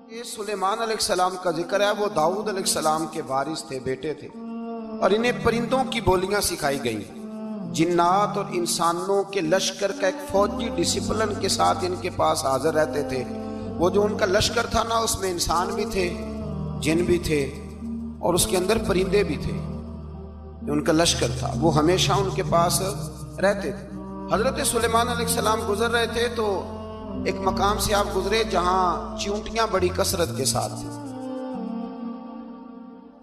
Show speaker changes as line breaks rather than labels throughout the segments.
یہ سلیمان علیہ السلام کا ذکر ہے، وہ داؤد علیہ السلام کے وارث تھے، بیٹے تھے، اور انہیں پرندوں کی بولیاں سکھائی گئیں۔ جنات اور انسانوں کے لشکر کا ایک فوجی ڈسپلن کے ساتھ ان کے پاس حاضر رہتے تھے۔ وہ جو ان کا لشکر تھا نا، اس میں انسان بھی تھے، جن بھی تھے، اور اس کے اندر پرندے بھی تھے۔ ان کا لشکر تھا، وہ ہمیشہ ان کے پاس رہتے تھے۔ حضرت سلیمان علیہ السلام گزر رہے تھے تو ایک مقام سے آپ گزرے جہاں چیونٹیاں بڑی کثرت کے ساتھ تھیں۔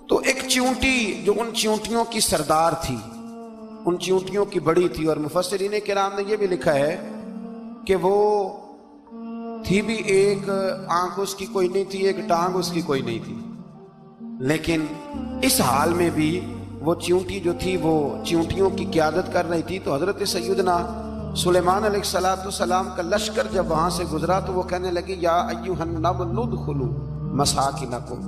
تو ایک چیونٹی جو ان چیونٹیوں کی سردار تھی، ان چیونٹیوں کی بڑی تھی، اور مفسرین کرام نے یہ بھی لکھا ہے کہ وہ تھی بھی ایک آنکھ اس کی کوئی نہیں تھی، ایک ٹانگ اس کی کوئی نہیں تھی، لیکن اس حال میں بھی وہ چیونٹی جو تھی وہ چیونٹیوں کی قیادت کر رہی تھی۔ تو حضرت سیدنا سلیمان علیہ السلام کا لشکر جب وہاں سے گزرا تو وہ کہنے لگی یا ایھا النمل ادخلوا مساکنکم،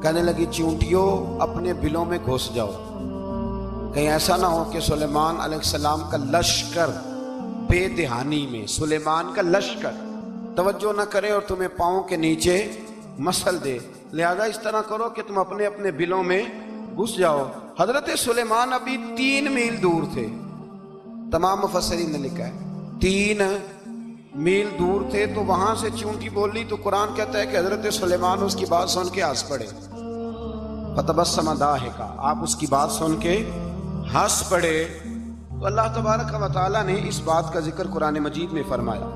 کہنے لگی چیونٹیوں اپنے بلوں میں گھس جاؤ، کہیں ایسا نہ ہو کہ سلیمان علیہ السلام کا لشکر بے دہانی میں سلیمان کا لشکر توجہ نہ کرے اور تمہیں پاؤں کے نیچے مسل دے، لہذا اس طرح کرو کہ تم اپنے اپنے بلوں میں گھس جاؤ۔ حضرت سلیمان ابھی 3 میل دور تھے، تمام مفسرین نے لکھا ہے 3 میل دور تھے، تو وہاں سے چیونٹی بولی تو قرآن کہتا ہے کہ حضرت سلیمان اس کی بات سن کے ہنس پڑے، فتبسم ضاحکا، آپ اس کی بات سن کے ہنس پڑے۔ تو اللہ تبارک و تعالیٰ نے اس بات کا ذکر قرآن مجید میں فرمایا،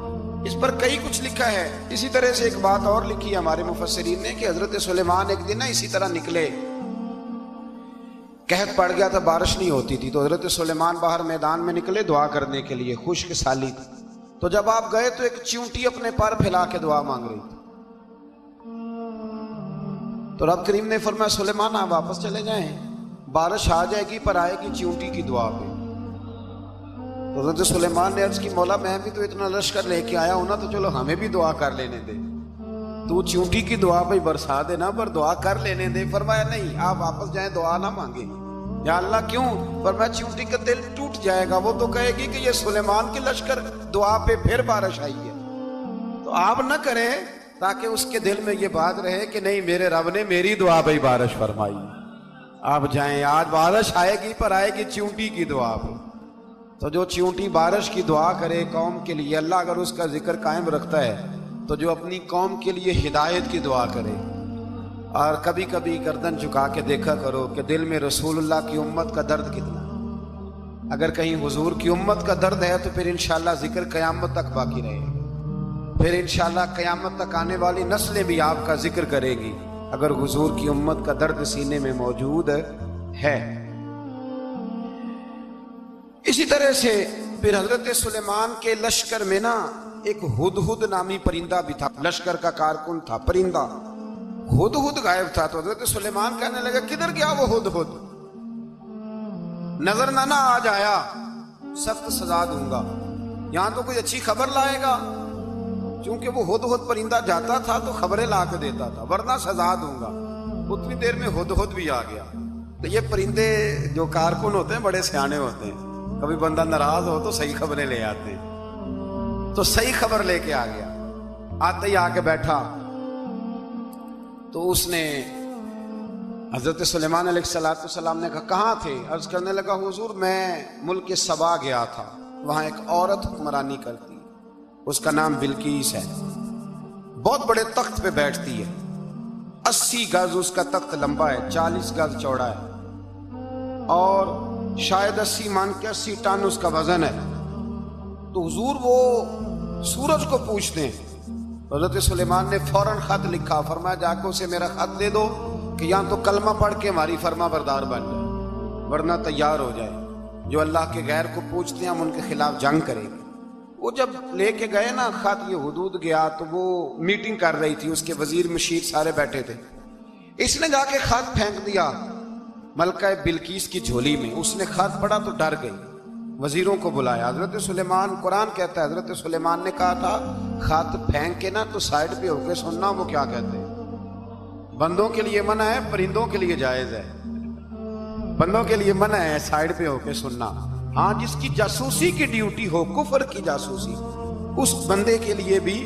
اس پر کئی کچھ لکھا ہے۔ اسی طرح سے ایک بات اور لکھی ہے ہمارے مفسرین نے کہ حضرت سلیمان ایک دن اسی طرح نکلے، قحط پڑ گیا تھا، بارش نہیں ہوتی تھی، تو حضرت سلیمان باہر میدان میں نکلے دعا کرنے کے لیے، خشک سالی تھی۔ تو جب آپ گئے تو ایک چیونٹی اپنے پر پھیلا کے دعا مانگ رہی تھی، تو رب کریم نے فرمایا سلیمان آپ واپس چلے جائیں، بارش آ جائے گی پر آئے گی چیونٹی کی دعا پہ۔ تو حضرت سلیمان نے عرض کی مولا میں بھی تو اتنا لشکر لے کے آیا ہوں نا، تو چلو ہمیں بھی دعا کر لینے دے، تو چیونٹی کی دعا پہ برسا دینا پر دعا کر لینے دے۔ فرمایا نہیں آپ واپس جائیں، دعا نہ مانگے۔ یا اللہ کیوں؟ فرمایا چیونٹی کا دل ٹوٹ جائے گا، وہ تو کہے گی کہ یہ سلیمان کے لشکر دعا پہ پھر بارش آئی ہے، تو آپ نہ کریں تاکہ اس کے دل میں یہ بات رہے کہ نہیں میرے رب نے میری دعا پہ بارش فرمائی۔ آپ جائیں، آج بارش آئے گی پر آئے گی چیونٹی کی دعا پہ۔ تو جو چیونٹی بارش کی دعا کرے قوم کے لیے، اللہ اگر اس کا ذکر قائم رکھتا ہے تو جو اپنی قوم کے لیے ہدایت کی دعا کرے، اور کبھی کبھی گردن جھکا کے دیکھا کرو کہ دل میں رسول اللہ کی امت کا درد کتنا، اگر کہیں حضور کی امت کا درد ہے تو پھر انشاءاللہ ذکر قیامت تک باقی رہے گا، پھر انشاءاللہ قیامت تک آنے والی نسلیں بھی آپ کا ذکر کرے گی اگر حضور کی امت کا درد سینے میں موجود ہے۔ اسی طرح سے پھر حضرت سلیمان کے لشکر میں نا ایک ہدہد نامی پرندہ بھی تھا، لشکر کا کارکن تھا پرندہ، ہدہد غائب تھا۔ تو حضرت سلیمان کہنے لگا کدھر گیا وہ ہدہد، نظر نہ آ جایا سخت سزا دوں گا، یہاں تو کوئی اچھی خبر لائے گا، چونکہ وہ ہدہد پرندہ جاتا تھا تو خبریں لا کے دیتا تھا، ورنہ سزا دوں گا۔ اتنی دیر میں ہدہد بھی آ گیا۔ تو یہ پرندے جو کارکن ہوتے ہیں بڑے سیانے ہوتے ہیں، کبھی بندہ ناراض ہو تو صحیح خبریں لے آتے ہیں، تو صحیح خبر لے کے آ گیا۔ آتے ہی آ کے بیٹھا تو اس نے حضرت سلیمان علیہ السلام نے کہا کہاں تھے؟ عرض کرنے لگا حضور میں ملک سبا گیا تھا، وہاں ایک عورت حکمرانی کرتی ہے، اس کا نام بلقیس ہے، بہت بڑے تخت پہ بیٹھتی ہے، 80 گز اس کا تخت لمبا ہے، 40 گز چوڑا ہے، اور شاید 80 مان کے 80 ٹن اس کا وزن ہے۔ تو حضور وہ سورج کو پوچھتے ہیں، حضرت سلیمان نے فوراً خط لکھا، فرمایا جا کے اسے میرا خط دے دو کہ یہاں تو کلمہ پڑھ کے ہماری فرما بردار بن جائے، ورنہ تیار ہو جائے، جو اللہ کے غیر کو پوچھتے ہیں ہم ان کے خلاف جنگ کریں گے۔ وہ جب لے کے گئے نا خط، یہ حدود گیا تو وہ میٹنگ کر رہی تھی، اس کے وزیر مشیر سارے بیٹھے تھے، اس نے جا کے خط پھینک دیا ملکہ بلقیس کی جھولی میں، اس نے خط پڑھا تو ڈر گئی، وزیروں کو بلایا۔ حضرت سلیمان، قرآن کہتا ہے حضرت سلیمان نے کہا تھا خط پھینک کے نا تو سائڈ پہ ہو کے سننا وہ کیا کہتے ہیں، بندوں کے لیے منع ہے، پرندوں کے لیے جائز ہے، بندوں کے لیے منع ہے سائڈ پہ ہو کے سننا۔ ہاں جس کی جاسوسی کی ڈیوٹی ہو، کفر کی جاسوسی، اس بندے کے لیے بھی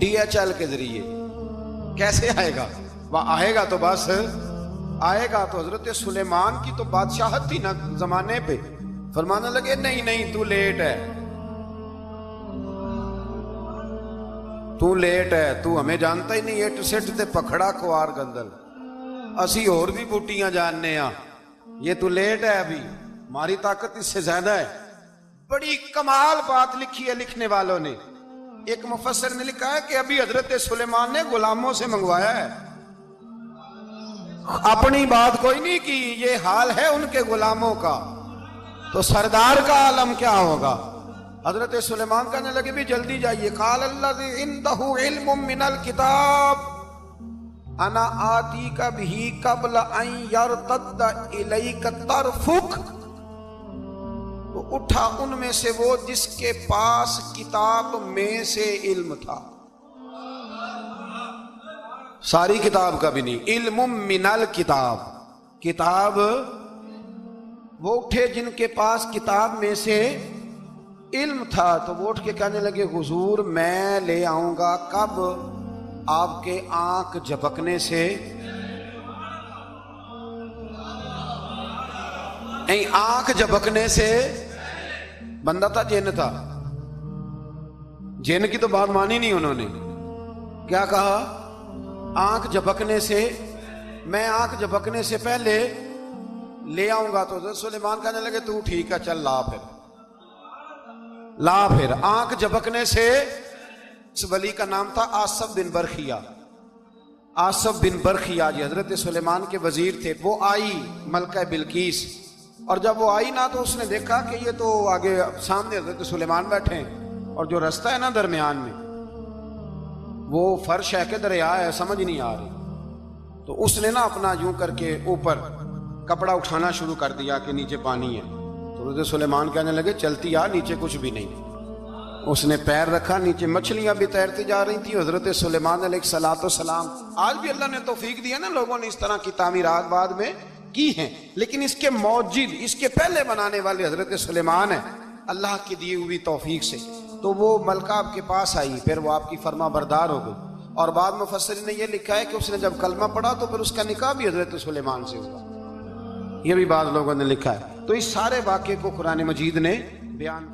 DHL کے ذریعے کیسے آئے گا؟ وہ آئے گا تو بس آئے گا تو حضرت سلیمان کی تو بادشاہت تھی نا زمانے پہ، فرمانے لگے نہیں نہیں تو لیٹ ہے، تو لیٹ ہے، تو ہمیں جانتا ہی نہیں، ایٹ سٹ تے پکھڑا کوار گندل، اسی اور بھی بوٹیاں جاننے ہاں، یہ تو لیٹ ہے، ابھی ہماری طاقت اس سے زیادہ ہے۔ بڑی کمال بات لکھی ہے لکھنے والوں نے۔ ایک مفسر نے لکھا ہے کہ ابھی حضرت سلیمان نے غلاموں سے منگوایا ہے، اپنی بات کوئی نہیں کی، یہ حال ہے ان کے غلاموں کا، تو سردار کا عالم کیا ہوگا؟ حضرت سلیمان کہنے لگے بھی جلدی جائیے، قال الذی عنده علم من الکتاب انا آتیک بہ قبل ان یرتد الیک طرفک، تو اٹھا ان میں سے وہ جس کے پاس کتاب میں سے علم تھا، ساری کتاب کا بھی نہیں، علم من الکتاب، کتاب، وہ اٹھے جن کے پاس کتاب میں سے علم تھا، تو وہ اٹھ کے کہنے لگے حضور میں لے آؤں گا، کب؟ آپ کے آنکھ جھپکنے سے، آنکھ جھپکنے سے، بندہ تھا جن تھا، جن کی تو بات مانی نہیں انہوں نے، کیا کہا؟ آنکھ جھپکنے سے، میں آنکھ جھپکنے سے پہلے لے آؤں گا، تو حضرت سلیمان کہنے لگے تو ٹھیک ہے چل لا، پھر لا، پھر آنکھ جھپکنے سے، اس ولی کا نام تھا آصف بن برخیہ، آصف بن برخیہ جی حضرت سلیمان کے وزیر تھے، وہ آئی ملکہ بلقیس، اور جب وہ آئی نا تو اس نے دیکھا کہ یہ تو آگے سامنے حضرت سلیمان بیٹھے ہیں، اور جو رستہ ہے نا درمیان میں وہ فرش ہے کہ دریا ہے سمجھ نہیں آ رہی، تو اس نے نا اپنا یوں کر کے اوپر کپڑا اٹھانا شروع کر دیا کہ نیچے پانی ہے، تو حضرت سلیمان کہنے لگے چلتی آ، نیچے کچھ بھی نہیں، اس نے پیر رکھا، نیچے مچھلیاں بھی تیرتی جا رہی تھی، حضرت سلیمان علیہ الصلوۃ والسلام، آج بھی اللہ نے توفیق دی ہے نا، لوگوں نے اس طرح کی تعمیرات بعد میں کی ہیں، لیکن اس کے موجد، اس کے پہلے بنانے والے حضرت سلیمان ہیں اللہ کی دی ہوئی توفیق سے، تو وہ ملکہ آپ کے پاس آئی، پھر وہ آپ کی فرما بردار ہو گئی، اور بعد مفسرین نے یہ لکھا ہے کہ اس نے جب کلمہ پڑھا تو پھر اس کا نکاح بھی حضرت سلیمان سے ہوا، یہ بھی بعض لوگوں نے لکھا ہے۔ تو اس سارے واقعے کو قرآن مجید نے بیان